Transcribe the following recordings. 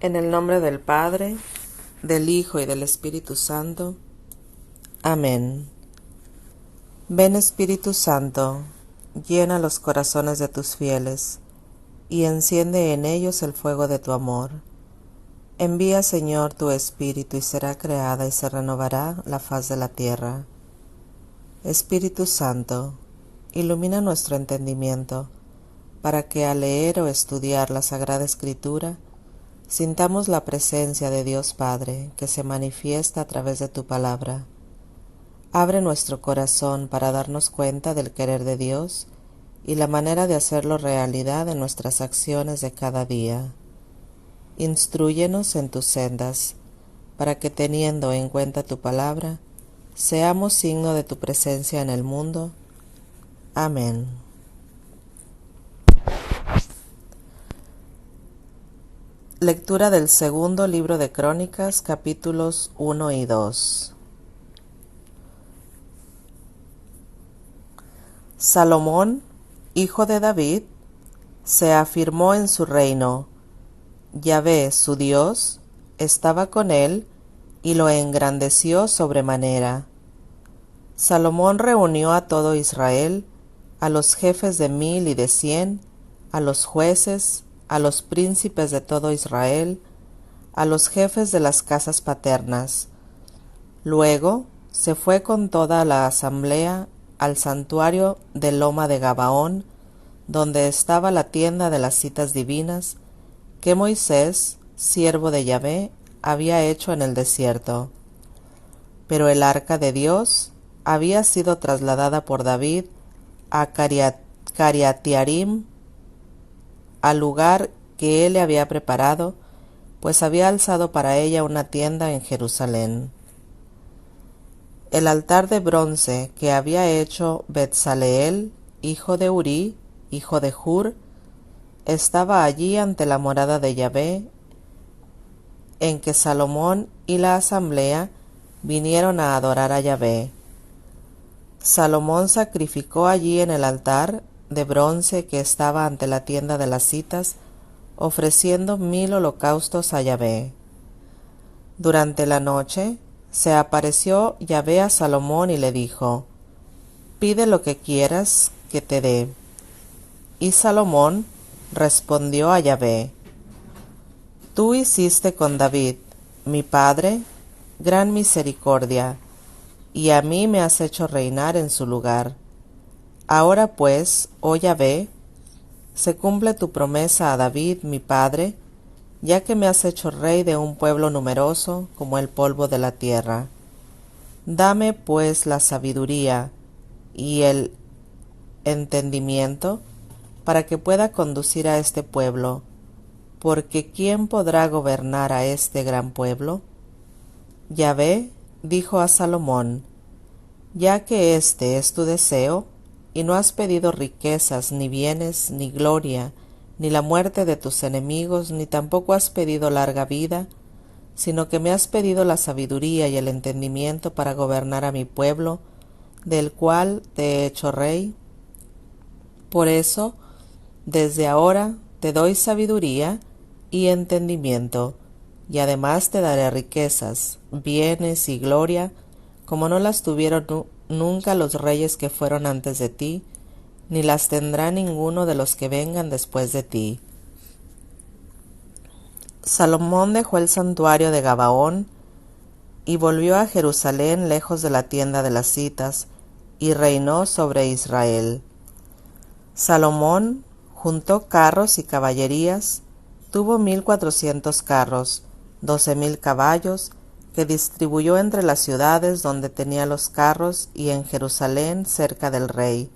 En el nombre del Padre, del Hijo y del Espíritu Santo. Amén. Ven Espíritu Santo, llena los corazones de tus fieles, y enciende en ellos el fuego de tu amor. Envía, Señor, tu Espíritu, y será creada y se renovará la faz de la tierra. Espíritu Santo, ilumina nuestro entendimiento, para que al leer o estudiar la Sagrada Escritura, sintamos la presencia de Dios Padre que se manifiesta a través de tu palabra. Abre nuestro corazón para darnos cuenta del querer de Dios y la manera de hacerlo realidad en nuestras acciones de cada día. Instrúyenos en tus sendas, para que teniendo en cuenta tu palabra, seamos signo de tu presencia en el mundo. Amén. Lectura del segundo libro de Crónicas, capítulos 1 y 2. Salomón, hijo de David, se afirmó en su reino. Yahvé, su Dios, estaba con él y lo engrandeció sobremanera. Salomón reunió a todo Israel, a los jefes de 1000 y de 100, a los jueces, a los príncipes de todo Israel, a los jefes de las casas paternas. Luego se fue con toda la asamblea al santuario de Loma de Gabaón, donde estaba la tienda de las citas divinas que Moisés, siervo de Yahvé, había hecho en el desierto. Pero el arca de Dios había sido trasladada por David a Cariatiarim, al lugar que él le había preparado, pues había alzado para ella una tienda en Jerusalén. El altar de bronce que había hecho Betzaleel, hijo de Urí, hijo de Hur, estaba allí ante la morada de Yahvé, en que Salomón y la asamblea vinieron a adorar a Yahvé. Salomón sacrificó allí en el altar de bronce que estaba ante la tienda de las citas, ofreciendo 1000 holocaustos a Yahvé. Durante la noche se apareció Yahvé a Salomón y le dijo: «Pide lo que quieras que te dé». Y Salomón respondió a Yahvé: «Tú hiciste con David, mi padre, gran misericordia, y a mí me has hecho reinar en su lugar. Ahora pues, oh Yahvé, se cumple tu promesa a David, mi padre, ya que me has hecho rey de un pueblo numeroso como el polvo de la tierra. Dame pues la sabiduría y el entendimiento para que pueda conducir a este pueblo, porque ¿quién podrá gobernar a este gran pueblo?». Yahvé dijo a Salomón: «Ya que este es tu deseo, y no has pedido riquezas, ni bienes, ni gloria, ni la muerte de tus enemigos, ni tampoco has pedido larga vida, sino que me has pedido la sabiduría y el entendimiento para gobernar a mi pueblo, del cual te he hecho rey. Por eso, desde ahora te doy sabiduría y entendimiento, y además te daré riquezas, bienes y gloria, como no las tuvieron nunca los reyes que fueron antes de ti, ni las tendrá ninguno de los que vengan después de ti». Salomón dejó el santuario de Gabaón y volvió a Jerusalén lejos de la tienda de las citas, y reinó sobre Israel. Salomón juntó carros y caballerías, tuvo 1400 carros, 12,000 caballos, que distribuyó entre las ciudades donde tenía los carros y en Jerusalén cerca del rey.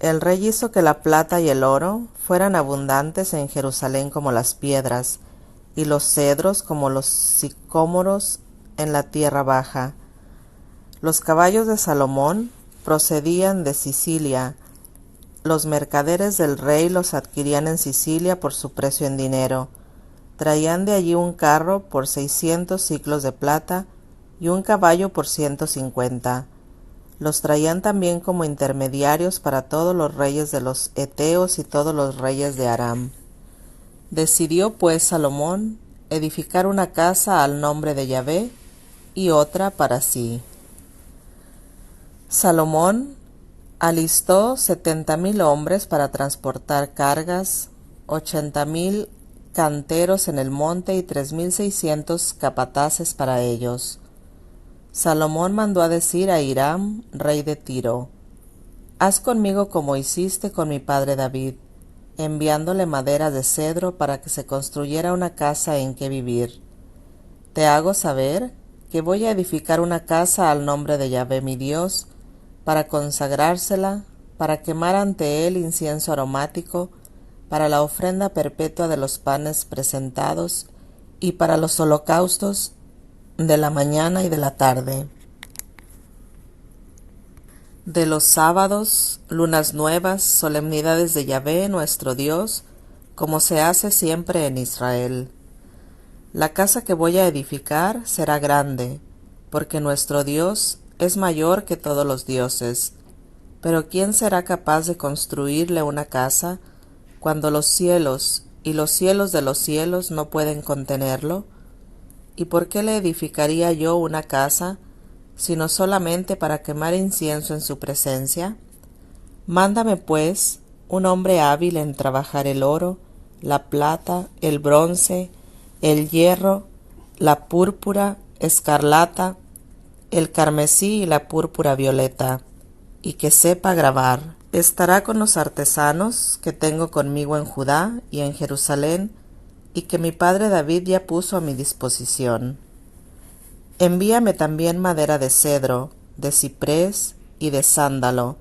El rey hizo que la plata y el oro fueran abundantes en Jerusalén como las piedras, y los cedros como los sicómoros en la tierra baja. Los caballos de Salomón procedían de Sicilia. Los mercaderes del rey los adquirían en Sicilia por su precio en dinero. Traían de allí un carro por 600 siclos de plata y un caballo por 150. Los traían también como intermediarios para todos los reyes de los heteos y todos los reyes de Aram. Decidió pues Salomón edificar una casa al nombre de Yahvé y otra para sí. Salomón alistó 70,000 hombres para transportar cargas, 80,000 canteros en el monte y 3,600 capataces para ellos. Salomón mandó a decir a Hiram, rey de Tiro: «Haz conmigo como hiciste con mi padre David, enviándole madera de cedro para que se construyera una casa en que vivir. Te hago saber que voy a edificar una casa al nombre de Yahvé mi Dios, para consagrársela, para quemar ante él incienso aromático, para la ofrenda perpetua de los panes presentados y para los holocaustos de la mañana y de la tarde, de los sábados, lunas nuevas, solemnidades de Yahvé nuestro Dios, como se hace siempre en Israel. La casa que voy a edificar será grande, porque nuestro Dios es mayor que todos los dioses. Pero ¿quién será capaz de construirle una casa cuando los cielos y los cielos de los cielos no pueden contenerlo? ¿Y por qué le edificaría yo una casa, sino solamente para quemar incienso en su presencia? Mándame, pues, un hombre hábil en trabajar el oro, la plata, el bronce, el hierro, la púrpura, escarlata, el carmesí y la púrpura violeta, y que sepa grabar. Estará con los artesanos que tengo conmigo en Judá y en Jerusalén, y que mi padre David ya puso a mi disposición. Envíame también madera de cedro, de ciprés y de sándalo,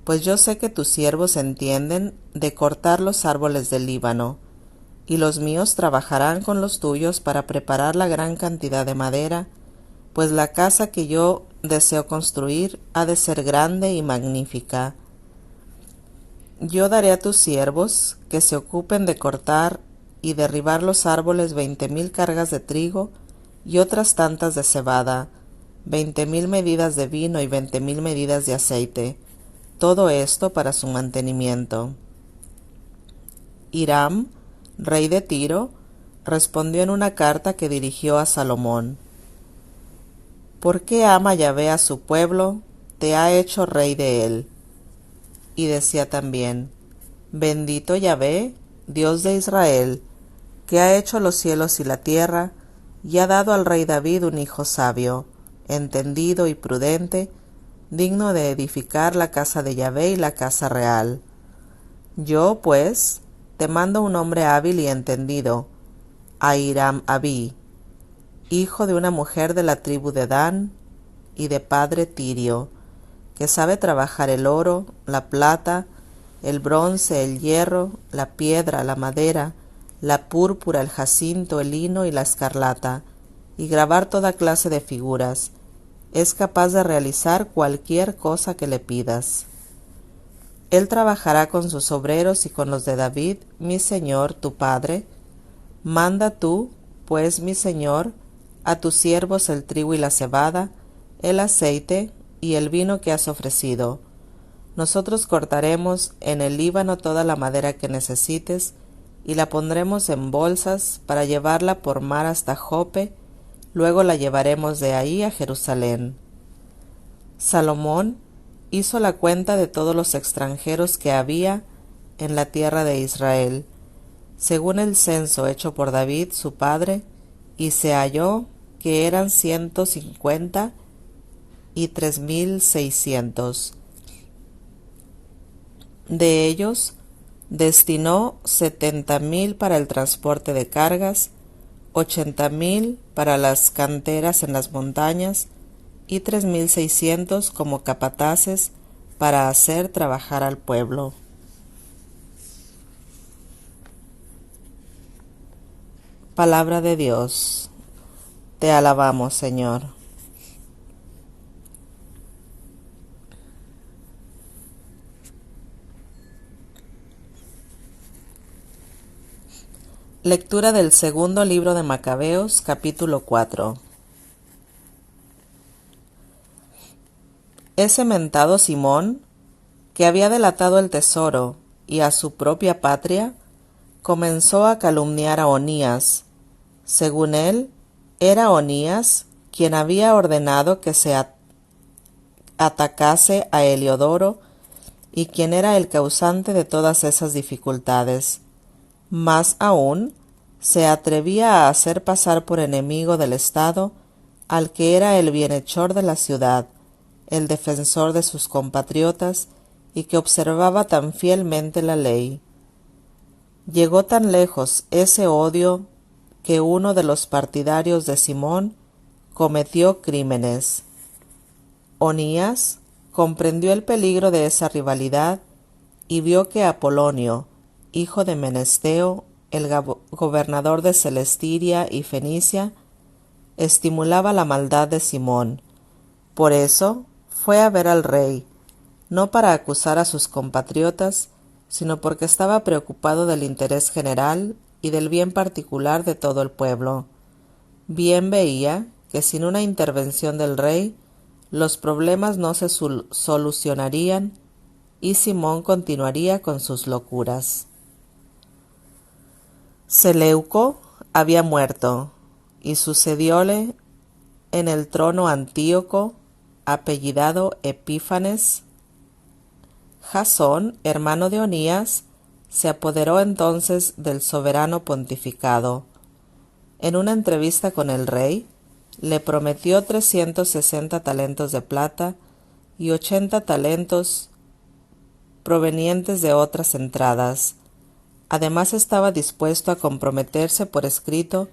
pues yo sé que tus siervos entienden de cortar los árboles del Líbano, y los míos trabajarán con los tuyos para preparar la gran cantidad de madera, pues la casa que yo deseo construir ha de ser grande y magnífica. Yo daré a tus siervos que se ocupen de cortar y derribar los árboles 20,000 cargas de trigo y otras tantas de cebada, 20,000 medidas de vino y 20,000 medidas de aceite, todo esto para su mantenimiento. Hiram, rey de Tiro, respondió en una carta que dirigió a Salomón: «¿Por qué ama Yahvé a su pueblo? Te ha hecho rey de él». Y decía también: «Bendito Yahvé, Dios de Israel, que ha hecho los cielos y la tierra, y ha dado al rey David un hijo sabio, entendido y prudente, digno de edificar la casa de Yahvé y la casa real. Yo, pues, te mando un hombre hábil y entendido, a Hiram Abí, hijo de una mujer de la tribu de Dan y de padre tirio, que sabe trabajar el oro, la plata, el bronce, el hierro, la piedra, la madera, la púrpura, el jacinto, el lino y la escarlata, y grabar toda clase de figuras. Es capaz de realizar cualquier cosa que le pidas. Él trabajará con sus obreros y con los de David, mi señor, tu padre. Manda tú, pues, mi señor, a tus siervos el trigo y la cebada, el aceite y el vino que has ofrecido. Nosotros cortaremos en el Líbano toda la madera que necesites y la pondremos en bolsas para llevarla por mar hasta Jope, luego la llevaremos de ahí a Jerusalén». Salomón hizo la cuenta de todos los extranjeros que había en la tierra de Israel, según el censo hecho por David su padre, y se halló que eran 150 y 3,600. De ellos destinó 70,000 para el transporte de cargas, 80,000 para las canteras en las montañas y 3,600 como capataces para hacer trabajar al pueblo. Palabra de Dios. Te alabamos, Señor. Lectura del segundo libro de Macabeos, capítulo 4. Ese mentado Simón, que había delatado el tesoro y a su propia patria, comenzó a calumniar a Onías. Según él, era Onías quien había ordenado que se atacase a Heliodoro y quien era el causante de todas esas dificultades. Más aún, se atrevía a hacer pasar por enemigo del Estado al que era el bienhechor de la ciudad, el defensor de sus compatriotas y que observaba tan fielmente la ley. Llegó tan lejos ese odio que uno de los partidarios de Simón cometió crímenes. Onías comprendió el peligro de esa rivalidad y vio que Apolonio, hijo de Menesteo, el gobernador de Celestiria y Fenicia, estimulaba la maldad de Simón. Por eso fue a ver al rey, no para acusar a sus compatriotas, sino porque estaba preocupado del interés general y del bien particular de todo el pueblo. Bien veía que sin una intervención del rey, los problemas no se solucionarían y Simón continuaría con sus locuras. Seleuco había muerto, y sucedióle en el trono Antíoco, apellidado Epífanes. Jasón, hermano de Onías, se apoderó entonces del soberano pontificado. En una entrevista con el rey, le prometió 360 talentos de plata y 80 talentos provenientes de otras entradas. Además estaba dispuesto a comprometerse por escrito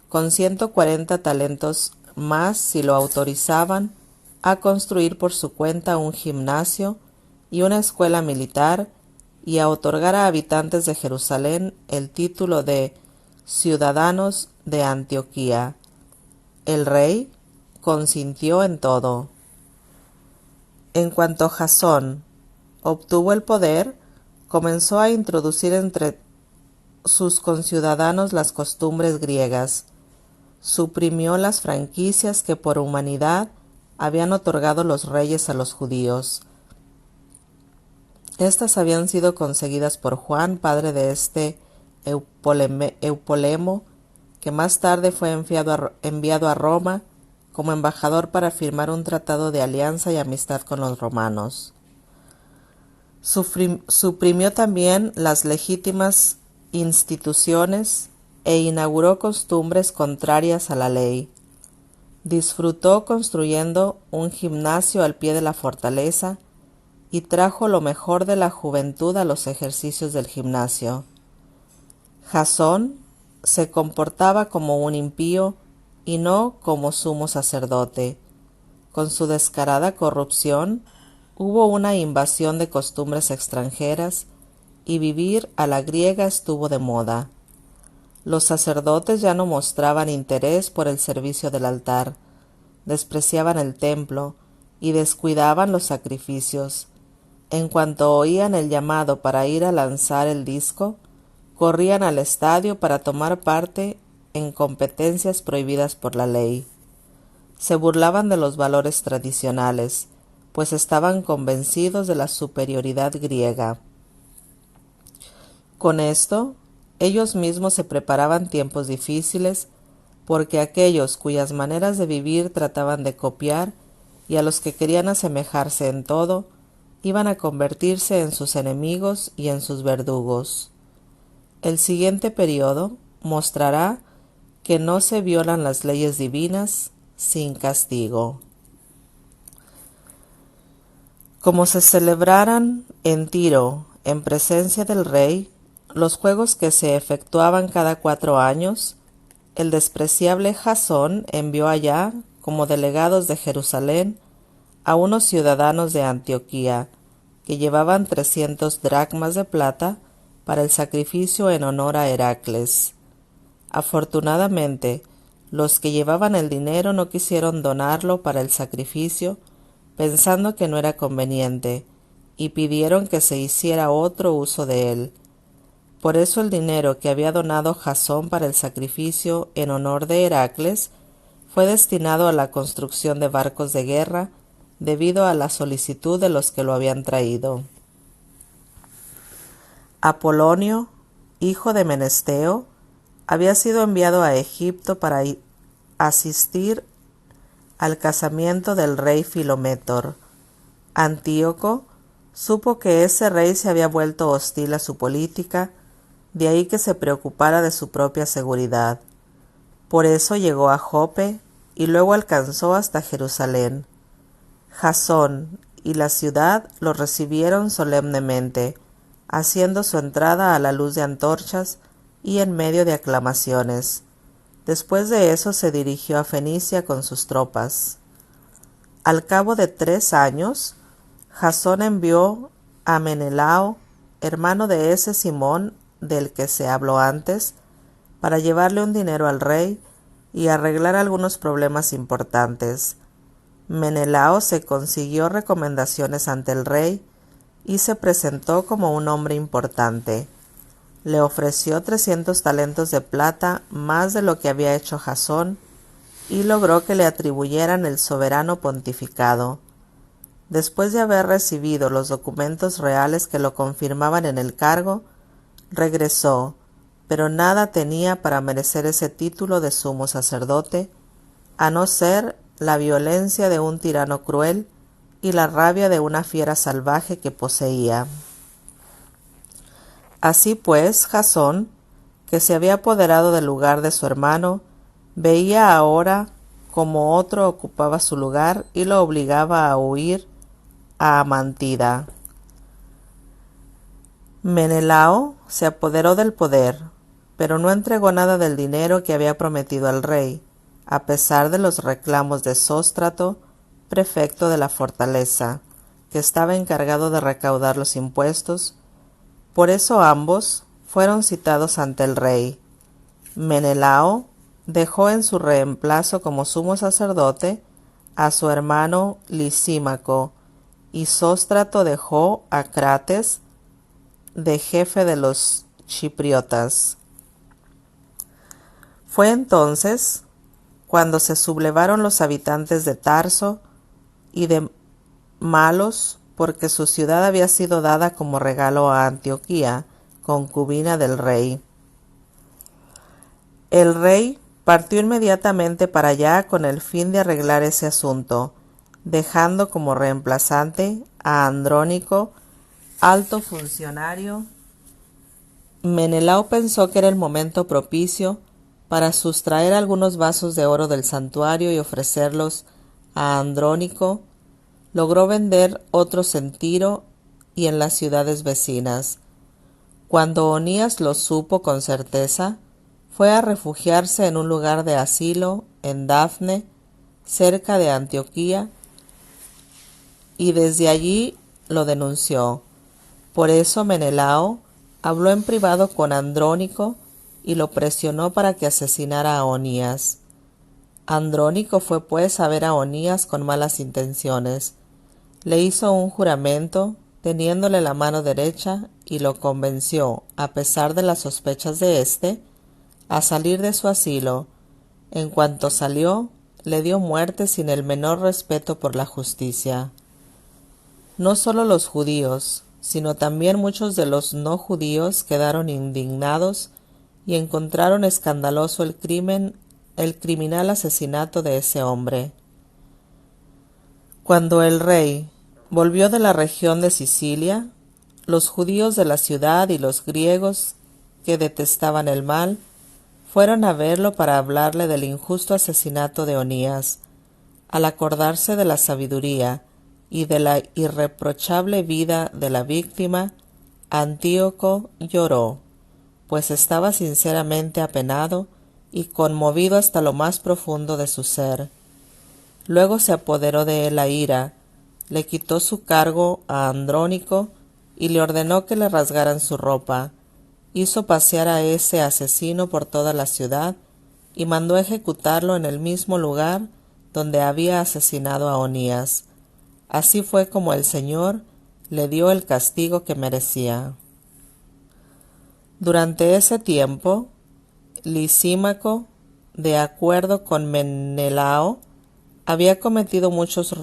con 140 talentos más si lo autorizaban a construir por su cuenta un gimnasio y una escuela militar y a otorgar a habitantes de Jerusalén el título de ciudadanos de Antioquía. El rey consintió en todo. En cuanto Jasón obtuvo el poder, comenzó a introducir entre sus conciudadanos las costumbres griegas. Suprimió las franquicias que por humanidad habían otorgado los reyes a los judíos. Estas habían sido conseguidas por Juan, padre de este Eupolemo, que más tarde fue enviado a Roma como embajador para firmar un tratado de alianza y amistad con los romanos. Suprimió también las legítimas instituciones e inauguró costumbres contrarias a la ley. Disfrutó construyendo un gimnasio al pie de la fortaleza y trajo lo mejor de la juventud a los ejercicios del gimnasio. Jasón se comportaba como un impío y no como sumo sacerdote. Con su descarada corrupción hubo una invasión de costumbres extranjeras y vivir a la griega estuvo de moda. Los sacerdotes ya no mostraban interés por el servicio del altar, despreciaban el templo y descuidaban los sacrificios. En cuanto oían el llamado para ir a lanzar el disco, corrían al estadio para tomar parte en competencias prohibidas por la ley. Se burlaban de los valores tradicionales, pues estaban convencidos de la superioridad griega. Con esto, ellos mismos se preparaban tiempos difíciles, porque aquellos cuyas maneras de vivir trataban de copiar y a los que querían asemejarse en todo, iban a convertirse en sus enemigos y en sus verdugos. El siguiente periodo mostrará que no se violan las leyes divinas sin castigo. Como se celebraran en Tiro, en presencia del rey, los juegos que se efectuaban cada 4 años, el despreciable Jasón envió allá, como delegados de Jerusalén, a unos ciudadanos de Antioquía, que llevaban 300 dracmas de plata para el sacrificio en honor a Heracles. Afortunadamente, los que llevaban el dinero no quisieron donarlo para el sacrificio, pensando que no era conveniente, y pidieron que se hiciera otro uso de él. Por eso el dinero que había donado Jasón para el sacrificio en honor de Heracles fue destinado a la construcción de barcos de guerra, debido a la solicitud de los que lo habían traído. Apolonio, hijo de Menesteo, había sido enviado a Egipto para asistir al casamiento del rey Filométor. Antíoco supo que ese rey se había vuelto hostil a su política, de ahí que se preocupara de su propia seguridad. Por eso llegó a Jope y luego alcanzó hasta Jerusalén. Jasón y la ciudad lo recibieron solemnemente, haciendo su entrada a la luz de antorchas y en medio de aclamaciones. Después de eso se dirigió a Fenicia con sus tropas. Al cabo de 3 años, Jasón envió a Menelao, hermano de ese Simón del que se habló antes, para llevarle un dinero al rey y arreglar algunos problemas importantes. Menelao se consiguió recomendaciones ante el rey y se presentó como un hombre importante. Le ofreció 300 talentos de plata, más de lo que había hecho Jasón, y logró que le atribuyeran el soberano pontificado. Después de haber recibido los documentos reales que lo confirmaban en el cargo, regresó, pero nada tenía para merecer ese título de sumo sacerdote, a no ser la violencia de un tirano cruel y la rabia de una fiera salvaje que poseía. Así pues, Jasón, que se había apoderado del lugar de su hermano, veía ahora como otro ocupaba su lugar y lo obligaba a huir a Amantida. Menelao se apoderó del poder, pero no entregó nada del dinero que había prometido al rey, a pesar de los reclamos de Sóstrato, prefecto de la fortaleza, que estaba encargado de recaudar los impuestos. Por eso ambos fueron citados ante el rey. Menelao dejó en su reemplazo como sumo sacerdote a su hermano Lisímaco, y Sóstrato dejó a Crates de jefe de los chipriotas. Fue entonces cuando se sublevaron los habitantes de Tarso y de Malos, porque su ciudad había sido dada como regalo a Antioquía, concubina del rey. El rey partió inmediatamente para allá con el fin de arreglar ese asunto, dejando como reemplazante a Andrónico, alto funcionario. Menelao pensó que era el momento propicio para sustraer algunos vasos de oro del santuario y ofrecerlos a Andrónico. Logró vender otros en Tiro y en las ciudades vecinas. Cuando Onías lo supo con certeza, fue a refugiarse en un lugar de asilo en Dafne, cerca de Antioquía, y desde allí lo denunció. Por eso Menelao habló en privado con Andrónico y lo presionó para que asesinara a Onías. Andrónico fue pues a ver a Onías con malas intenciones. Le hizo un juramento, teniéndole la mano derecha, y lo convenció, a pesar de las sospechas de éste, a salir de su asilo. En cuanto salió, le dio muerte sin el menor respeto por la justicia. No solo los judíos, sino también muchos de los no judíos quedaron indignados y encontraron escandaloso el criminal asesinato de ese hombre. Cuando el rey volvió de la región de Sicilia, los judíos de la ciudad y los griegos, que detestaban el mal, fueron a verlo para hablarle del injusto asesinato de Onías. Al acordarse de la sabiduría y de la irreprochable vida de la víctima, Antíoco lloró, pues estaba sinceramente apenado y conmovido hasta lo más profundo de su ser. Luego se apoderó de él la ira, le quitó su cargo a Andrónico y le ordenó que le rasgaran su ropa. Hizo pasear a ese asesino por toda la ciudad y mandó ejecutarlo en el mismo lugar donde había asesinado a Onías. Así fue como el Señor le dio el castigo que merecía. Durante ese tiempo, Lisímaco, de acuerdo con Menelao, había cometido muchos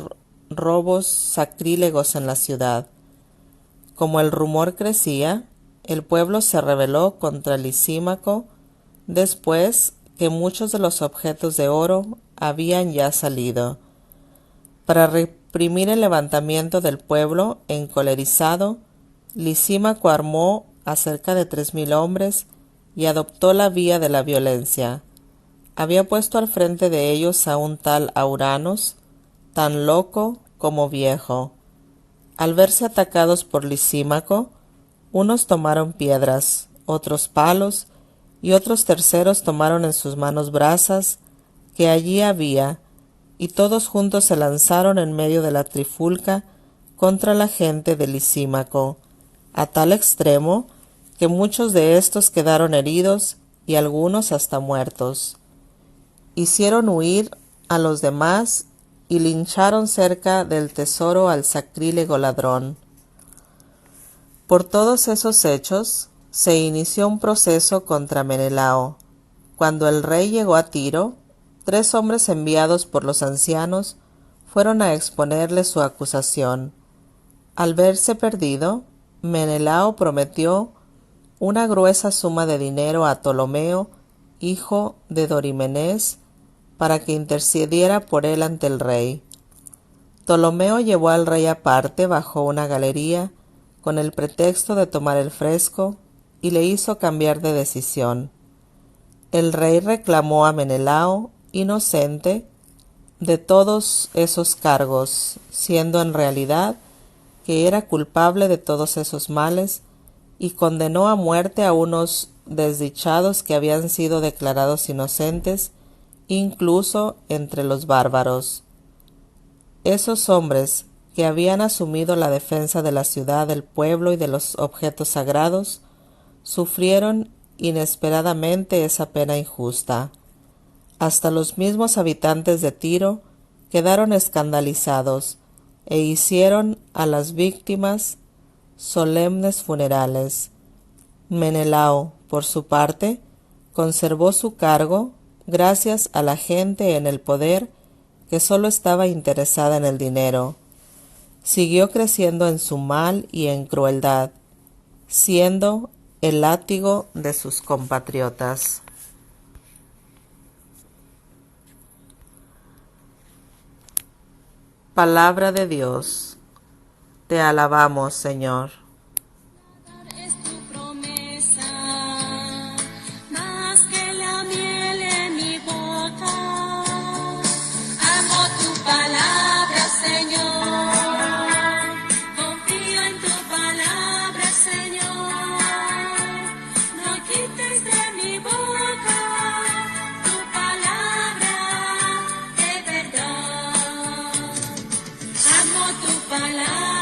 robos sacrílegos en la ciudad. Como el rumor crecía, el pueblo se rebeló contra Lisímaco después que muchos de los objetos de oro habían ya salido. Para reprimir el levantamiento del pueblo encolerizado, Lisímaco armó a cerca de 3,000 hombres y adoptó la vía de la violencia. Había puesto al frente de ellos a un tal Auranos, tan loco como viejo. Al verse atacados por Lisímaco, unos tomaron piedras, otros palos, y otros terceros tomaron en sus manos brasas que allí había, y todos juntos se lanzaron en medio de la trifulca contra la gente de Lisímaco, a tal extremo que muchos de estos quedaron heridos y algunos hasta muertos. Hicieron huir a los demás y lincharon cerca del tesoro al sacrílego ladrón. Por todos esos hechos se inició un proceso contra Menelao. Cuando el rey llegó a Tiro, 3 hombres enviados por los ancianos fueron a exponerle su acusación. Al verse perdido, Menelao prometió una gruesa suma de dinero a Ptolomeo, hijo de Dorimenes, para que intercediera por él ante el rey. Ptolomeo llevó al rey aparte bajo una galería con el pretexto de tomar el fresco y le hizo cambiar de decisión. El rey reclamó a Menelao inocente de todos esos cargos, siendo en realidad que era culpable de todos esos males, y condenó a muerte a unos desdichados que habían sido declarados inocentes, incluso entre los bárbaros. Esos hombres que habían asumido la defensa de la ciudad, del pueblo y de los objetos sagrados, sufrieron inesperadamente esa pena injusta. Hasta los mismos habitantes de Tiro quedaron escandalizados e hicieron a las víctimas solemnes funerales. Menelao, por su parte, conservó su cargo gracias a la gente en el poder que solo estaba interesada en el dinero. Siguió creciendo en su mal y en crueldad, siendo el látigo de sus compatriotas. Palabra de Dios. Te alabamos, Señor. Es tu promesa, más que la miel en mi boca. Amo tu palabra, Señor. Confío en tu palabra, Señor. No quites de mi boca tu palabra de verdad. Amo tu palabra.